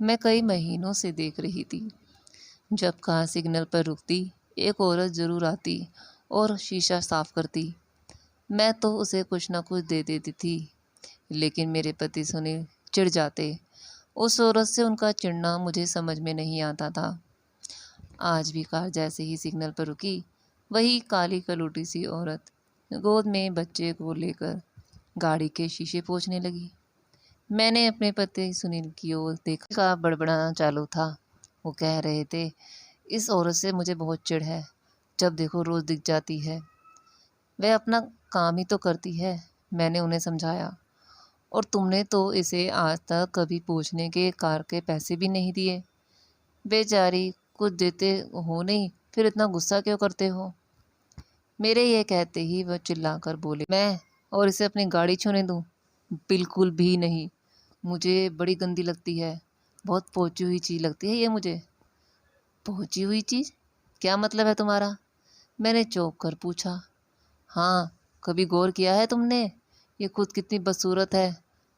मैं कई महीनों से देख रही थी, जब कार सिग्नल पर रुकती एक औरत जरूर आती और शीशा साफ करती। मैं तो उसे कुछ ना कुछ दे देती थी, लेकिन मेरे पति सुनील चिढ़ जाते। उस औरत से उनका चिढ़ना मुझे समझ में नहीं आता था। आज भी कार जैसे ही सिग्नल पर रुकी, वही काली कलूटी सी औरत गोद में बच्चे को लेकर गाड़ी के शीशे पोंछने लगी। मैंने अपने पति सुनील की ओर देखा का बड़बड़ाना चालू था। वो कह रहे थे, इस औरत से मुझे बहुत चिढ़ है, जब देखो रोज दिख जाती है। वह अपना काम ही तो करती है। मैंने उन्हें समझाया, और तुमने तो इसे आज तक कभी पूछने के कार के पैसे भी नहीं दिए। बेचारी कुछ देते हो नहीं, फिर इतना गुस्सा क्यों करते हो। मेरे ये कहते ही वह चिल्लाकर बोले, मैं और इसे अपनी गाड़ी छूने दूं? बिल्कुल भी नहीं, मुझे बड़ी गंदी लगती है। बहुत पहुंची हुई चीज लगती है ये मुझे। पहुंची हुई चीज? क्या मतलब है तुम्हारा? मैंने चौंक कर पूछा। हाँ, कभी गौर किया है तुमने? ये खुद कितनी बदसूरत है,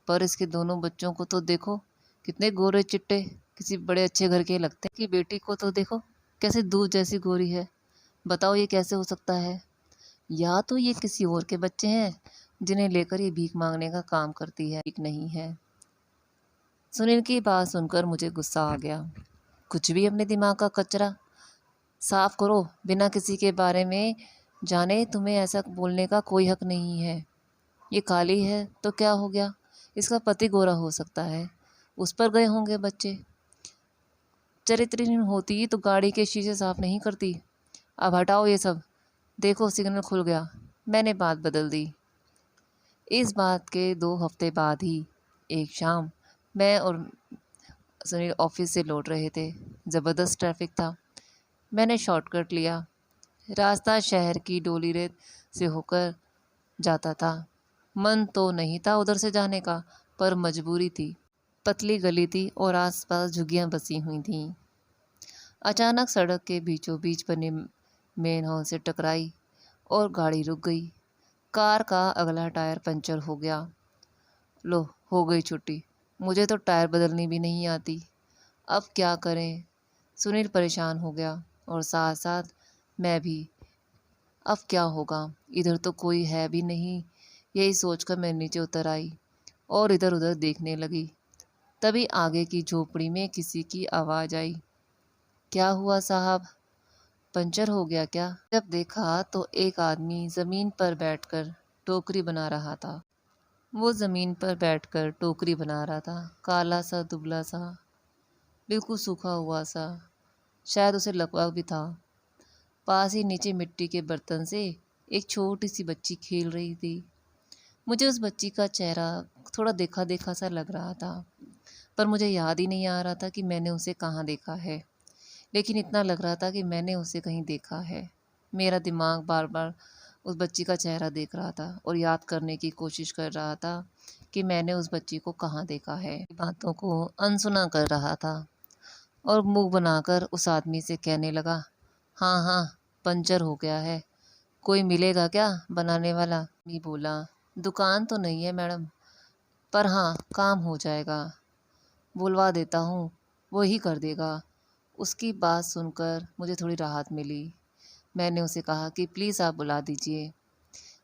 पर इसके दोनों बच्चों को तो देखो, कितने गोरे चिट्टे, किसी बड़े अच्छे घर के लगते हैं। कि बेटी को तो देखो, कैसे दूध जैसी गोरी है। बताओ ये कैसे हो सकता है? या तो ये किसी और के बच्चे हैं, जिन्हें लेकर ये भीख मांगने का काम करती है। ठीक नहीं है। सुनील की बात सुनकर मुझे गुस्सा आ गया। कुछ भी अपने दिमाग का कचरा साफ करो, बिना किसी के बारे में जाने तुम्हें ऐसा बोलने का कोई हक नहीं है। ये काली है तो क्या हो गया, इसका पति गोरा हो सकता है, उस पर गए होंगे बच्चे। चरित्रहीन होती तो गाड़ी के शीशे साफ नहीं करती। अब हटाओ ये सब, देखो सिग्नल खुल गया। मैंने बात बदल दी। इस बात के 2 हफ्ते बाद ही एक शाम मैं और सुनील ऑफिस से लौट रहे थे। ज़बरदस्त ट्रैफिक था। मैंने शॉर्टकट लिया। रास्ता शहर की डोली रेत से होकर जाता था। मन तो नहीं था उधर से जाने का, पर मजबूरी थी। पतली गली थी और आसपास झुग्गियां बसी हुई थीं। अचानक सड़क के बीचों बीच बने मेन हॉल से टकराई और गाड़ी रुक गई। कार का अगला टायर पंचर हो गया। लो, हो गई छुट्टी। मुझे तो टायर बदलनी भी नहीं आती। अब क्या करें? सुनील परेशान हो गया और साथ साथ मैं भी। अब क्या होगा? इधर तो कोई है भी नहीं। यही सोचकर मैं नीचे उतर आई और इधर उधर देखने लगी। तभी आगे की झोपड़ी में किसी की आवाज़ आई। क्या हुआ साहब, पंचर हो गया क्या? जब देखा तो एक आदमी ज़मीन पर बैठकर टोकरी बना रहा था। वो ज़मीन पर बैठकर टोकरी बना रहा था। काला सा, दुबला सा, बिल्कुल सूखा हुआ सा। शायद उसे लकवा भी था। पास ही नीचे मिट्टी के बर्तन से एक छोटी सी बच्ची खेल रही थी। मुझे उस बच्ची का चेहरा थोड़ा देखा देखा सा लग रहा था, पर मुझे याद ही नहीं आ रहा था कि मैंने उसे कहाँ देखा है। लेकिन इतना लग रहा था कि मैंने उसे कहीं देखा है। मेरा दिमाग बार बार उस बच्ची का चेहरा देख रहा था और याद करने की कोशिश कर रहा था कि मैंने उस बच्ची को कहाँ देखा है। बातों को अनसुना कर रहा था और मुंह बनाकर उस आदमी से कहने लगा, हाँ हाँ, पंचर हो गया है। कोई मिलेगा क्या बनाने वाला? मी बोला, दुकान तो नहीं है मैडम, पर हाँ काम हो जाएगा। बुलवा देता हूँ, वो ही कर देगा। उसकी बात सुनकर मुझे थोड़ी राहत मिली। मैंने उसे कहा कि प्लीज़ आप बुला दीजिए।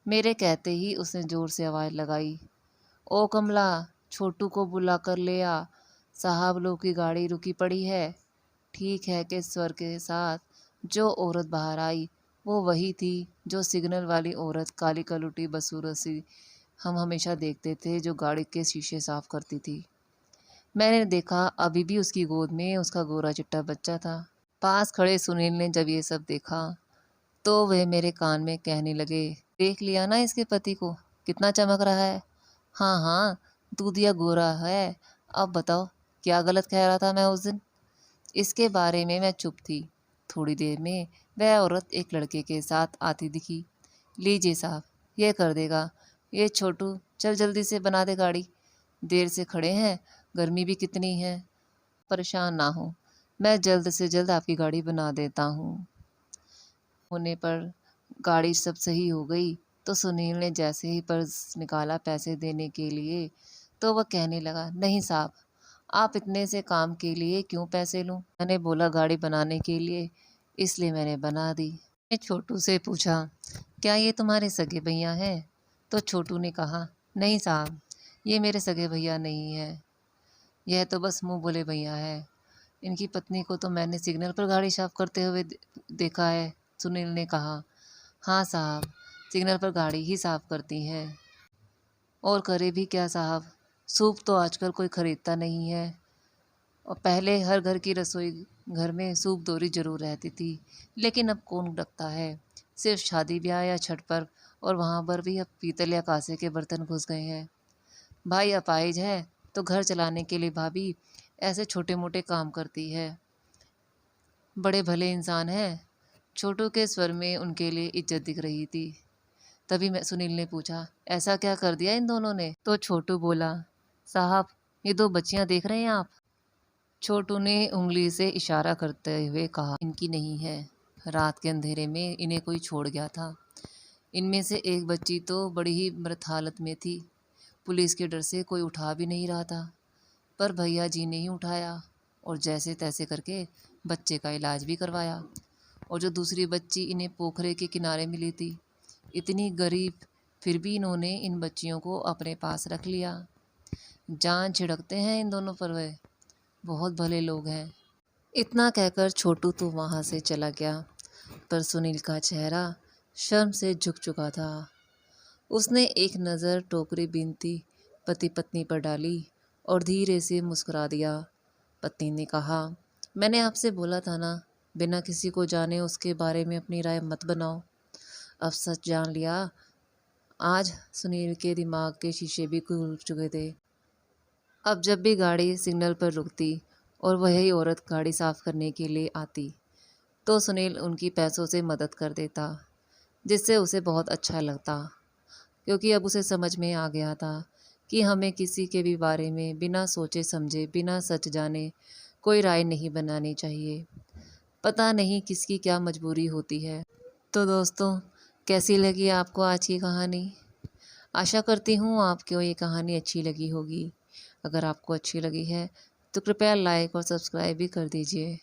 मेरे कहते ही उसने ज़ोर से आवाज़ लगाई, ओ कमला, छोटू को बुला कर ले आ, साहब लोग की गाड़ी रुकी पड़ी है। ठीक है के स्वर के साथ जो औरत बाहर आई, वो वही थी जो सिग्नल वाली औरत, काली कलूटी बसूरत सी हम हमेशा देखते थे, जो गाड़ी के शीशे साफ करती थी। मैंने देखा अभी भी उसकी गोद में उसका गोरा चिट्टा बच्चा था। पास खड़े सुनील ने जब ये सब देखा तो वह मेरे कान में कहने लगे, देख लिया ना इसके पति को, कितना चमक रहा है। हाँ हाँ, दूधिया गोरा है। अब बताओ क्या गलत कह रहा था मैं उस दिन? इसके बारे में मैं चुप थी। थोड़ी देर में वह औरत एक लड़के के साथ आती दिखी। लीजिए साहब, यह कर देगा। ये छोटू, चल जल्दी से बना दे गाड़ी, देर से खड़े हैं, गर्मी भी कितनी है। परेशान ना हो, मैं जल्द से जल्द आपकी गाड़ी बना देता हूँ। होने पर गाड़ी सब सही हो गई तो सुनील ने जैसे ही पर्स निकाला पैसे देने के लिए, तो वह कहने लगा, नहीं साहब, आप इतने से काम के लिए क्यों पैसे लूं? मैंने बोला गाड़ी बनाने के लिए, इसलिए मैंने बना दी। मैंने छोटू से पूछा, क्या ये तुम्हारे सगे भैया हैं? तो छोटू ने कहा, नहीं साहब, ये मेरे सगे भैया नहीं है, यह तो बस मुंह बोले भैया है। इनकी पत्नी को तो मैंने सिग्नल पर गाड़ी साफ करते हुए देखा है। सुनील ने कहा, हाँ साहब, सिग्नल पर गाड़ी ही साफ करती हैं। और करे भी क्या साहब, सूप तो आजकल कोई खरीदता नहीं है, और पहले हर घर की रसोई घर में सूप दोरी जरूर रहती थी, लेकिन अब कौन रखता है? सिर्फ शादी ब्याह या छठ पर, और वहाँ पर भी अब पीतल या कांसे के बर्तन घुस गए हैं। भाई अपाहिज है तो घर चलाने के लिए भाभी ऐसे छोटे मोटे काम करती है। बड़े भले इंसान हैं। छोटू के स्वर में उनके लिए इज्जत दिख रही थी। तभी मैं सुनील ने पूछा, ऐसा क्या कर दिया इन दोनों ने? तो छोटू बोला, साहब, ये दो बच्चियां देख रहे हैं आप? छोटू ने उंगली से इशारा करते हुए कहा, इनकी नहीं है, रात के अंधेरे में इन्हें कोई छोड़ गया था। इनमें से एक बच्ची तो बड़ी ही मृत हालत में थी, पुलिस के डर से कोई उठा भी नहीं रहा था, पर भैया जी ने ही उठाया और जैसे तैसे करके बच्चे का इलाज भी करवाया। और जो दूसरी बच्ची इन्हें पोखरे के किनारे मिली थी, इतनी गरीब, फिर भी इन्होंने इन बच्चियों को अपने पास रख लिया। जान छिड़कते हैं इन दोनों पर, वे बहुत भले लोग हैं। इतना कहकर छोटू तो वहाँ से चला गया, पर सुनील का चेहरा शर्म से झुक चुका था। उसने एक नज़र टोकरी बीनती पति पत्नी पर डाली और धीरे से मुस्कुरा दिया। पत्नी ने कहा, मैंने आपसे बोला था ना, बिना किसी को जाने उसके बारे में अपनी राय मत बनाओ। अब सच जान लिया। आज सुनील के दिमाग के शीशे भी खुल चुके थे। अब जब भी गाड़ी सिग्नल पर रुकती और वही औरत गाड़ी साफ करने के लिए आती, तो सुनील उनकी पैसों से मदद कर देता, जिससे उसे बहुत अच्छा लगता, क्योंकि अब उसे समझ में आ गया था कि हमें किसी के भी बारे में बिना सोचे समझे, बिना सच जाने कोई राय नहीं बनानी चाहिए। पता नहीं किसकी क्या मजबूरी होती है। तो दोस्तों, कैसी लगी आपको आज की कहानी? आशा करती हूँ आपको ये कहानी अच्छी लगी होगी। अगर आपको अच्छी लगी है तो कृपया लाइक और सब्सक्राइब भी कर दीजिए।